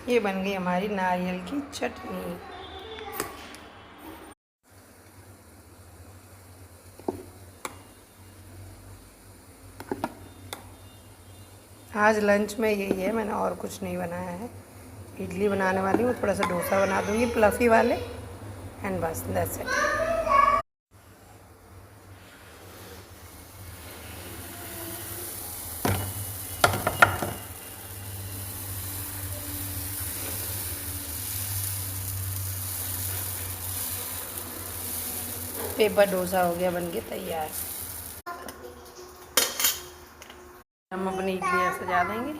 ये बन गई हमारी नारियल की चटनी। आज लंच में यही है, मैंने और कुछ नहीं बनाया है। इडली बनाने वाली हूँ, थोड़ा सा डोसा बना दूँगी प्लफ़ी वाले, एंड बस दैट्स इट। पेपर डोसा हो गया, बन के तैयार। हम अपनी इडलियाँ सजा देंगे।